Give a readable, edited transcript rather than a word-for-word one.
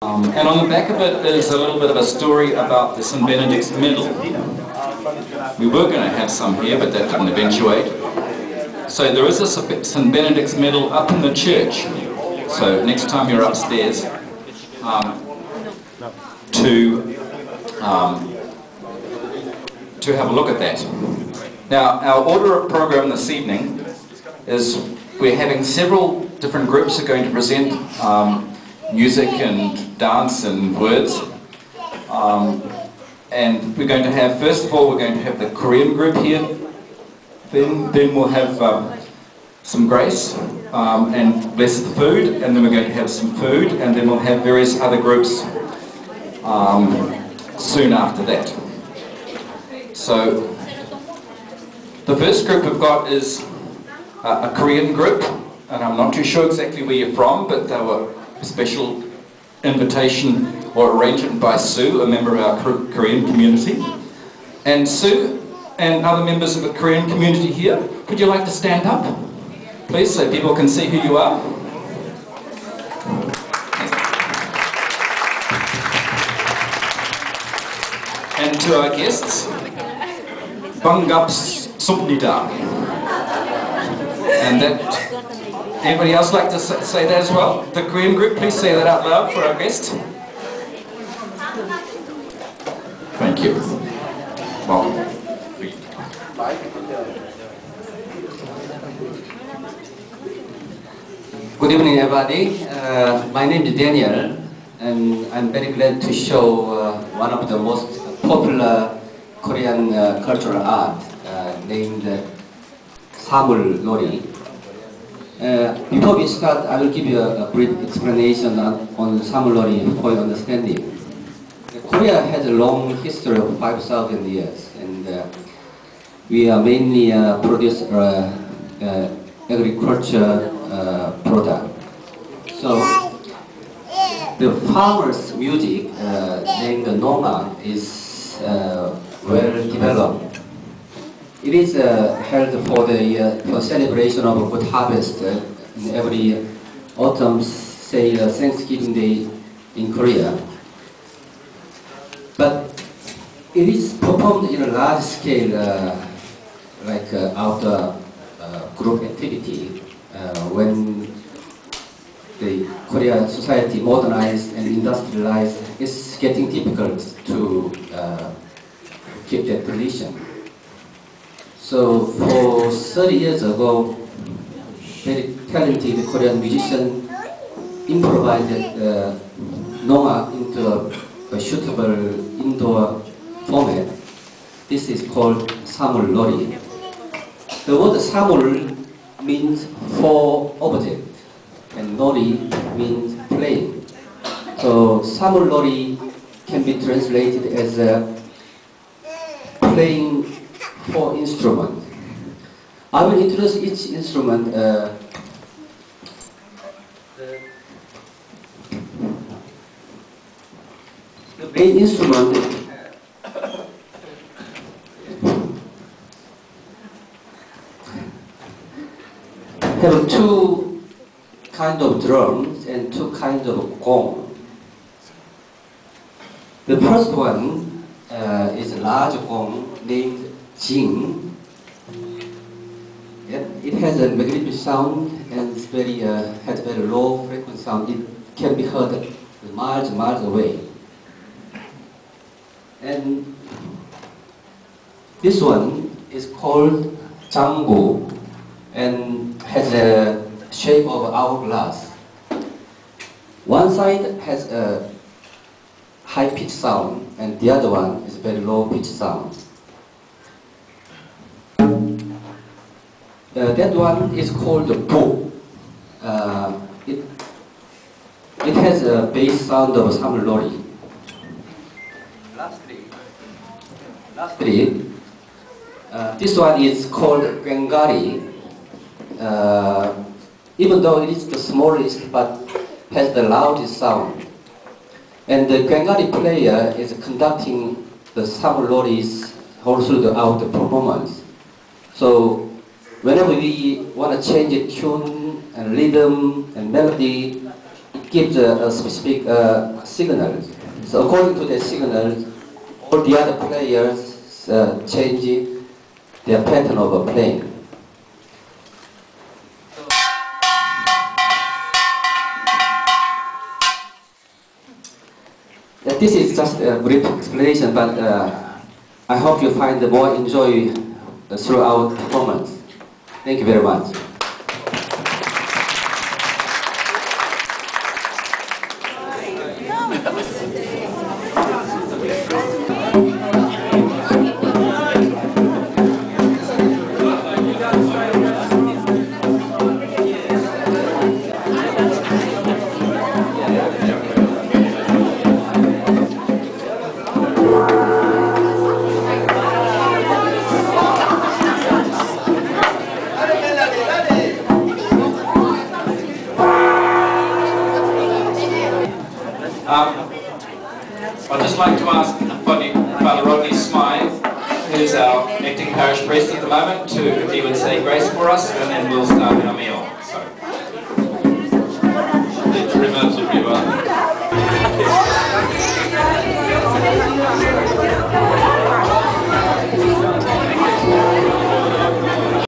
And on the back of it is a little bit of a story about the St. Benedict's medal. We were going to have some here, but that didn't eventuate. So there is a St. Benedict's medal up in the church. So next time you're upstairs, to have a look at that. Now, our order of program this evening is we're having several different groups are going to present music and dance and words. And we're going to have, first of all, we're going to have the Korean group here. Then we'll have some grace and bless the food. And then we're going to have some food. And then we'll have various other groups soon after that. So the first group we've got is a Korean group. And I'm not too sure exactly where you're from, but they were a special invitation or arrangement by Sue, a member of our Korean community. And Sue and other members of the Korean community here, would you like to stand up, please, so people can see who you are? And to our guests, 반갑습니다. And that, anybody else like to say that as well? The Korean group, please say that out loud for our guest. Thank you. Welcome. Good evening, everybody. My name is Daniel, and I'm very glad to show one of the most popular Korean cultural art named 사물놀이. Before we start, I will give you a brief explanation on 사물놀이 for your understanding. Korea has a long history of 5,000 years, and we are mainly produce agriculture product. So the farmers' music named Nonga is well developed. It is held for the for celebration of a good harvest every autumn, say Thanksgiving Day in Korea. But it is performed in a large scale, like outdoor group activity, when the Korean society modernized and industrialized. It's getting difficult to keep that tradition. So for 30 years ago, very talented Korean musician improvised Nonga into a suitable indoor format. This is called 사물놀이. The word 사물 means for object, and 놀이 means playing. So 사물놀이 can be translated as playing for instrument. I will introduce each instrument. The main instrument have two kinds of drums and two kinds of gong. The first one is a large gong named Jing. It has a magnificent sound and has very low frequency sound. It can be heard miles away. And this one is called 장구 and has a shape of hourglass. One side has a high-pitched sound and the other one is very low-pitched sound. That one is called the 보. It has a bass sound of 사물놀이. Lastly, this one is called 꽹과리. Even though it is the smallest, but has the loudest sound. And the 꽹과리 player is conducting the 사물놀이's whole throughout the performance. So whenever we want to change a tune and rhythm and melody, it gives a specific signals. So according to the signals, all the other players change their pattern of playing. This is just a brief explanation, but I hope you find more enjoy throughout performance. Thank you very much. I'd just like to ask Father Rodney Smythe, who's our acting parish priest at the moment, if he would say grace for us, and then we'll start our meal.